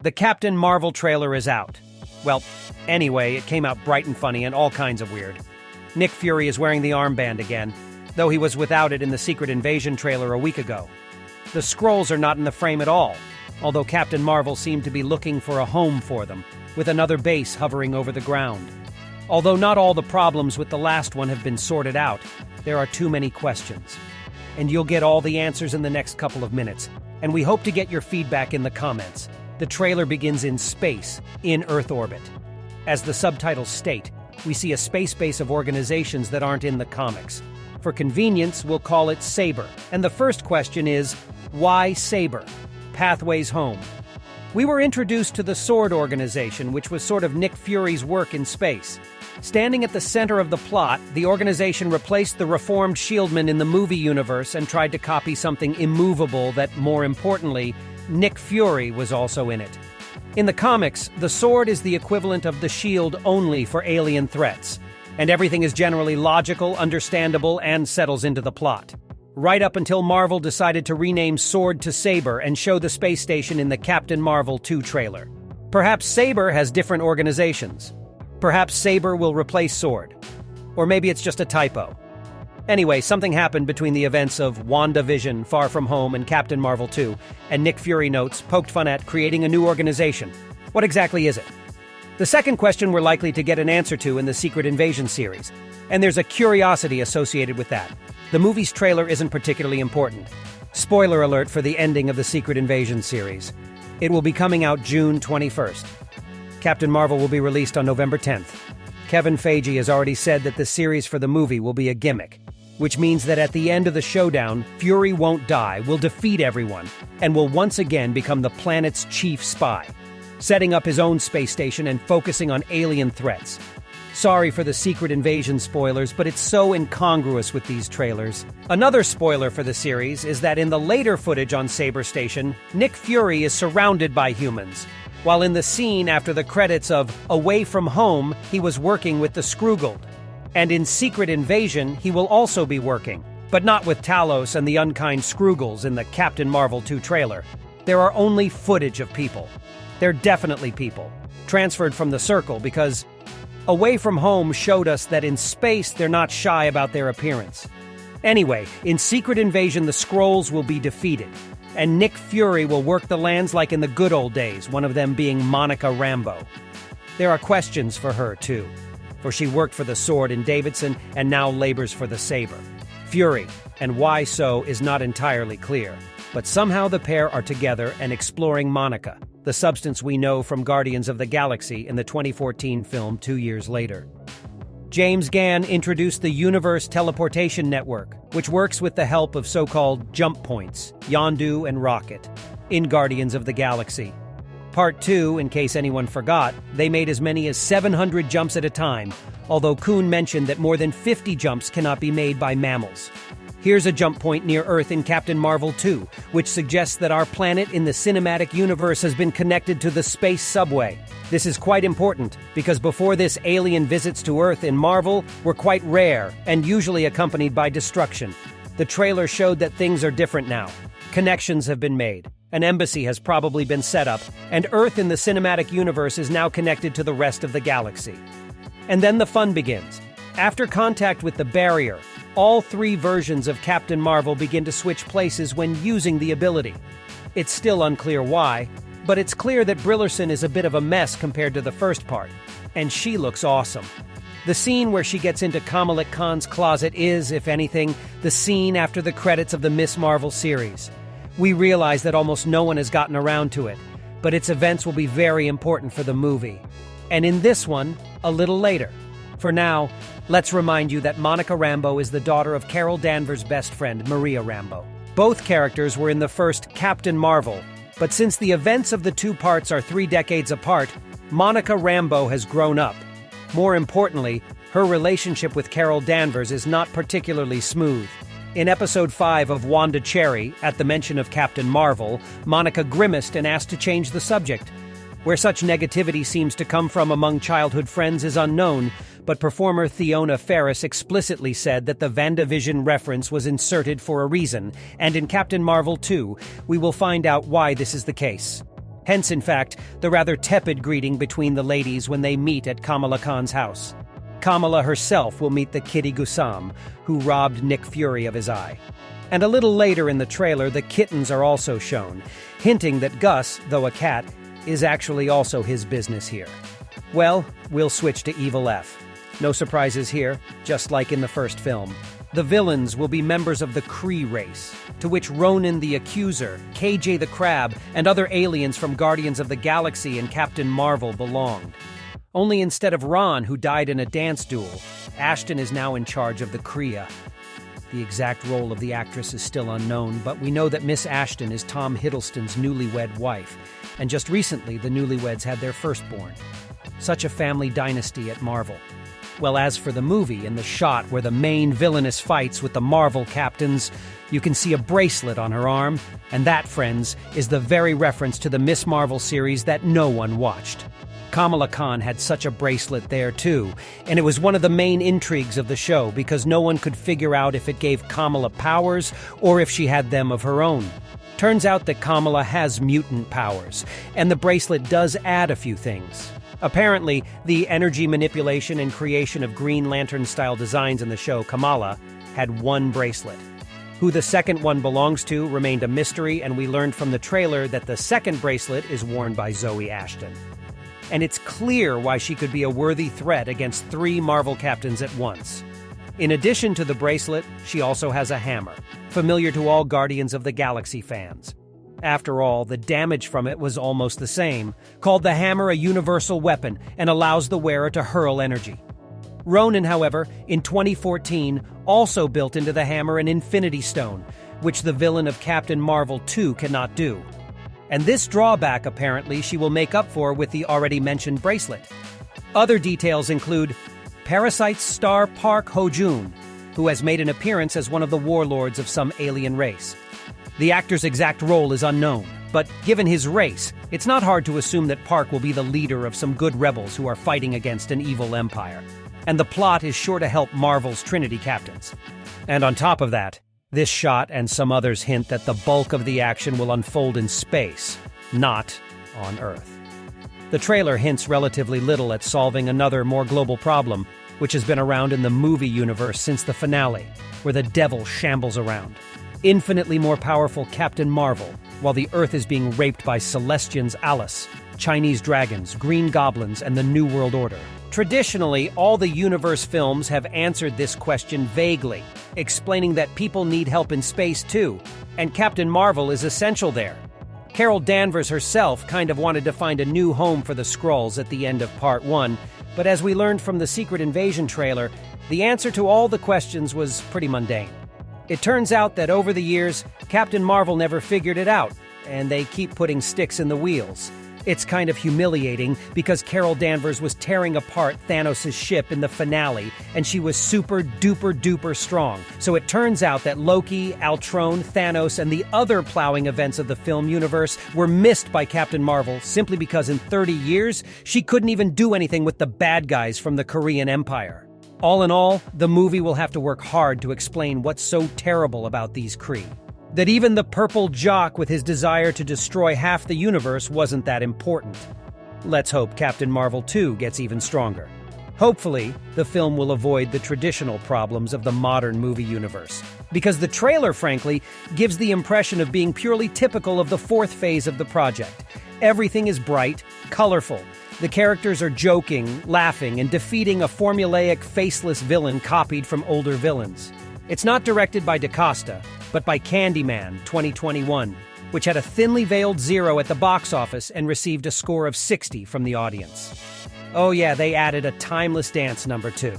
The Captain Marvel trailer is out. Well, anyway, it came out bright and funny and all kinds of weird. Nick Fury is wearing the armband again, though he was without it in the Secret Invasion trailer a week ago. The Skrulls are not in the frame at all, although Captain Marvel seemed to be looking for a home for them, with another base hovering over the ground. Although not all the problems with the last one have been sorted out, there are too many questions. And you'll get all the answers in the next couple of minutes, and we hope to get your feedback in the comments. The trailer begins in space, in Earth orbit. As the subtitles state, we see a space base of organizations that aren't in the comics. For convenience, we'll call it Saber. And the first question is, why Saber? Pathways home. We were introduced to the Sword organization, which was sort of Nick Fury's work in space. Standing at the center of the plot, the organization replaced the reformed Shieldmen in the movie universe and tried to copy something immovable that, more importantly, Nick Fury was also in it. In the comics, the Sword is the equivalent of the Shield only for alien threats, and everything is generally logical, understandable, and settles into the plot. Right up until Marvel decided to rename Sword to Saber and show the space station in the Captain Marvel 2 trailer. Perhaps Saber has different organizations. Perhaps Saber will replace Sword. Or maybe it's just a typo. Anyway, something happened between the events of WandaVision, Far From Home, and Captain Marvel 2, and Nick Fury notes, poked fun at creating a new organization. What exactly is it? The second question we're likely to get an answer to in the Secret Invasion series, and there's a curiosity associated with that. The movie's trailer isn't particularly important. Spoiler alert for the ending of the Secret Invasion series. It will be coming out June 21st. Captain Marvel will be released on November 10th. Kevin Feige has already said that the series for the movie will be a gimmick, which means that at the end of the showdown, Fury won't die, will defeat everyone, and will once again become the planet's chief spy, setting up his own space station and focusing on alien threats. Sorry for the Secret Invasion spoilers, but it's so incongruous with these trailers. Another spoiler for the series is that in the later footage on Saber Station, Nick Fury is surrounded by humans, while in the scene after the credits of Away From Home, he was working with the Skrulls. And in Secret Invasion, he will also be working, but not with Talos and the unkind Skrulls in the Captain Marvel 2 trailer. There are only footage of people. They're definitely people, transferred from the Circle because Away From Home showed us that in space they're not shy about their appearance. Anyway, in Secret Invasion the Skrulls will be defeated, and Nick Fury will work the lands like in the good old days, one of them being Monica Rambeau. There are questions for her, too, for she worked for the Sword in Davidson and now labors for the Saber. Fury, and why so is not entirely clear, but somehow the pair are together and exploring Monica, the substance we know from Guardians of the Galaxy in the 2014 film 2 years later. James Gunn introduced the Universe Teleportation Network, which works with the help of so-called jump points, Yondu and Rocket, in Guardians of the Galaxy. Part 2, in case anyone forgot, they made as many as 700 jumps at a time, although Kuhn mentioned that more than 50 jumps cannot be made by mammals. Here's a jump point near Earth in Captain Marvel 2, which suggests that our planet in the cinematic universe has been connected to the space subway. This is quite important, because before this, alien visits to Earth in Marvel were quite rare and usually accompanied by destruction. The trailer showed that things are different now. Connections have been made. An embassy has probably been set up, and Earth in the cinematic universe is now connected to the rest of the galaxy. And then the fun begins. After contact with the barrier, all 3 versions of Captain Marvel begin to switch places when using the ability. It's still unclear why, but it's clear that Brillerson is a bit of a mess compared to the first part, and she looks awesome. The scene where she gets into Kamala Khan's closet is, if anything, the scene after the credits of the Miss Marvel series. We realize that almost no one has gotten around to it, but its events will be very important for the movie. And in this one, a little later. For now, let's remind you that Monica Rambeau is the daughter of Carol Danvers' best friend, Maria Rambeau. Both characters were in the first Captain Marvel, but since the events of the 2 parts are 3 decades apart, Monica Rambeau has grown up. More importantly, her relationship with Carol Danvers is not particularly smooth. In Episode 5 of Wanda Cherry, at the mention of Captain Marvel, Monica grimaced and asked to change the subject. Where such negativity seems to come from among childhood friends is unknown, but performer Theona Ferris explicitly said that the WandaVision reference was inserted for a reason, and in Captain Marvel 2, we will find out why this is the case. Hence, in fact, the rather tepid greeting between the ladies when they meet at Kamala Khan's house. Kamala herself will meet the Kitty Gusam, who robbed Nick Fury of his eye. And a little later in the trailer, the kittens are also shown, hinting that Gus, though a cat, is actually also his business here. Well, we'll switch to Evil F. No surprises here, just like in the first film. The villains will be members of the Kree race, to which Ronan the Accuser, KJ the Crab, and other aliens from Guardians of the Galaxy and Captain Marvel belonged. Only instead of Ron, who died in a dance duel, Ashton is now in charge of the Kree. The exact role of the actress is still unknown, but we know that Miss Ashton is Tom Hiddleston's newlywed wife, and just recently the newlyweds had their firstborn. Such a family dynasty at Marvel. Well, as for the movie, in the shot where the main villainess fights with the Marvel captains, you can see a bracelet on her arm, and that, friends, is the very reference to the Miss Marvel series that no one watched. Kamala Khan had such a bracelet there too, and it was one of the main intrigues of the show because no one could figure out if it gave Kamala powers or if she had them of her own. Turns out that Kamala has mutant powers, and the bracelet does add a few things. Apparently, the energy manipulation and creation of Green Lantern-style designs in the show Kamala had one bracelet. Who the second one belongs to remained a mystery, and we learned from the trailer that the second bracelet is worn by Zoe Ashton. And it's clear why she could be a worthy threat against 3 Marvel captains at once. In addition to the bracelet, she also has a hammer, familiar to all Guardians of the Galaxy fans. After all, the damage from it was almost the same, called the hammer a universal weapon and allows the wearer to hurl energy. Ronan, however, in 2014, also built into the hammer an Infinity Stone, which the villain of Captain Marvel 2 cannot do. And this drawback, apparently, she will make up for with the already mentioned bracelet. Other details include Parasite's star Park Ho-joon, who has made an appearance as one of the warlords of some alien race. The actor's exact role is unknown, but given his race, it's not hard to assume that Park will be the leader of some good rebels who are fighting against an evil empire. And the plot is sure to help Marvel's Trinity captains. And on top of that, this shot and some others hint that the bulk of the action will unfold in space, not on Earth. The trailer hints relatively little at solving another, more global problem, which has been around in the movie universe since the finale, where the devil shambles around. Infinitely more powerful Captain Marvel, while the Earth is being raped by Celestians Alice, Chinese dragons, Green Goblins, and the New World Order. Traditionally, all the universe films have answered this question vaguely, explaining that people need help in space too, and Captain Marvel is essential there. Carol Danvers herself kind of wanted to find a new home for the Skrulls at the end of Part 1, but as we learned from the Secret Invasion trailer, the answer to all the questions was pretty mundane. It turns out that over the years, Captain Marvel never figured it out, and they keep putting sticks in the wheels. It's kind of humiliating because Carol Danvers was tearing apart Thanos' ship in the finale, and she was super duper duper strong. So it turns out that Loki, Ultron, Thanos, and the other plowing events of the film universe were missed by Captain Marvel simply because in 30 years, she couldn't even do anything with the bad guys from the Korean Empire. All in all, the movie will have to work hard to explain what's so terrible about these Kree. That even the purple jock with his desire to destroy half the universe wasn't that important. Let's hope Captain Marvel 2 gets even stronger. Hopefully, the film will avoid the traditional problems of the modern movie universe. Because the trailer, frankly, gives the impression of being purely typical of the 4th phase of the project. Everything is bright, colorful. The characters are joking, laughing, and defeating a formulaic, faceless villain copied from older villains. It's not directed by DaCosta, but by Candyman 2021, which had a thinly veiled 0 at the box office and received a score of 60 from the audience. Oh yeah, they added a timeless dance number too.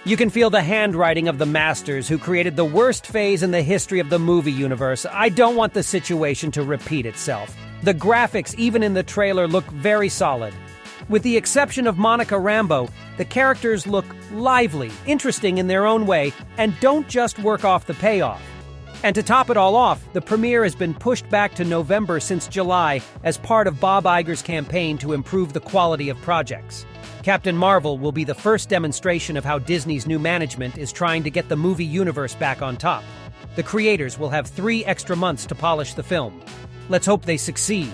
You can feel the handwriting of the masters who created the worst phase in the history of the movie universe. I don't want the situation to repeat itself. The graphics, even in the trailer, look very solid. With the exception of Monica Rambeau, the characters look lively, interesting in their own way, and don't just work off the payoff. And to top it all off, the premiere has been pushed back to November since July as part of Bob Iger's campaign to improve the quality of projects. Captain Marvel will be the first demonstration of how Disney's new management is trying to get the movie universe back on top. The creators will have 3 extra months to polish the film. Let's hope they succeed.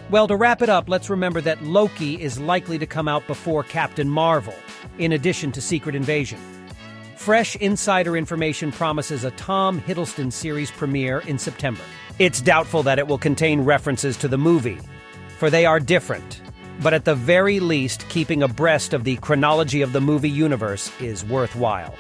Well, to wrap it up, let's remember that Loki is likely to come out before Captain Marvel, in addition to Secret Invasion. Fresh insider information promises a Tom Hiddleston series premiere in September. It's doubtful that it will contain references to the movie, for they are different. But at the very least, keeping abreast of the chronology of the movie universe is worthwhile.